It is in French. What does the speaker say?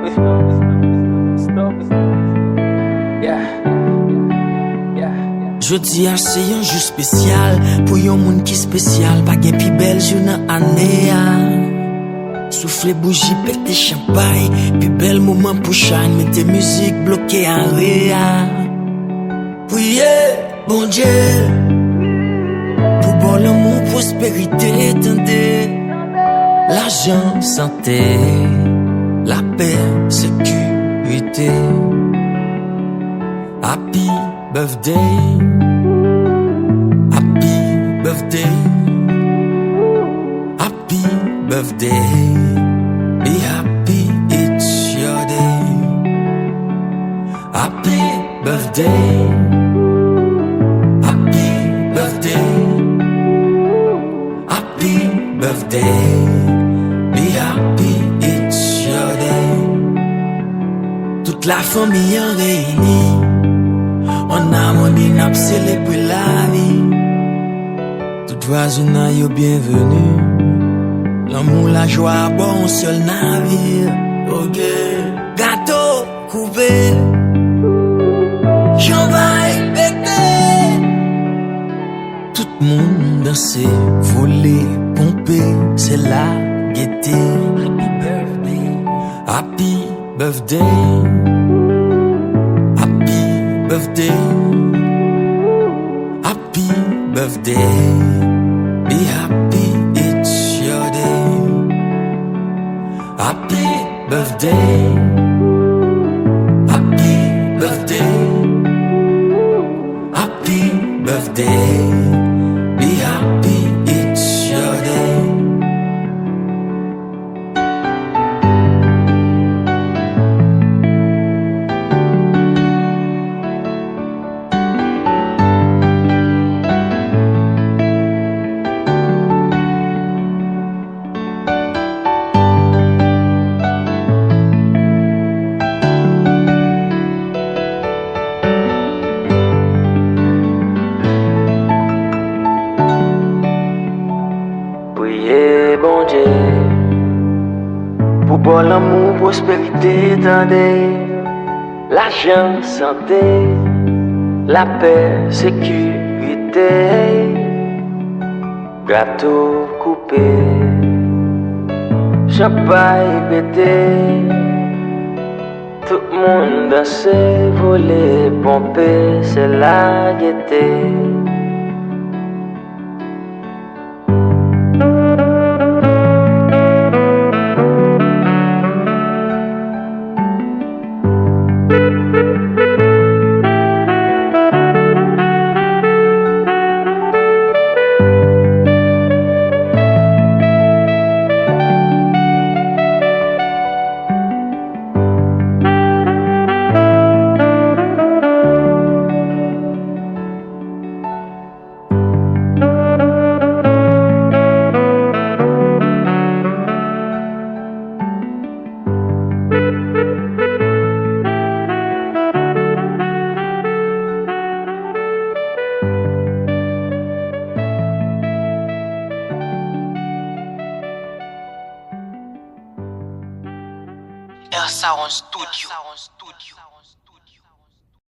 stop it. Stop it. Yeah. Jodi a c'est un jour spécial pour yon moun qui spécial, pas gen pi belle jour nan année a. Souffle bougie, pété champagne, pi bel moment pour shine, mettez musique bloquée en réa. Priez, bon Dieu, pour bon l'amour, prospérité, tendez, l'argent, santé, la paix, sécurité. Happy birthday, happy birthday, happy birthday, be happy, it's your day. Happy birthday, happy birthday, happy birthday, be happy, it's your day. Toute la famille en réunie, on a mon inap célébrer la vie. Tout oiseau n'a yo bienvenue. L'amour, la joie, bon seul navire. Ok. Gâteau coupé, champagne pété. Tout le monde danser, voler, pomper, c'est la gaieté. Happy birthday, happy birthday, happy birthday, be happy, it's your day. Happy birthday, happy birthday, happy birthday, be happy, it's your day. Priez, bon Dieu, pour bon l'amour, prospérité, tendez, l'argent, santé, la paix, sécurité, gâteau coupé, champagne pété, tout le monde danser, voler, pomper, c'est la gaieté. Air Sound Studio.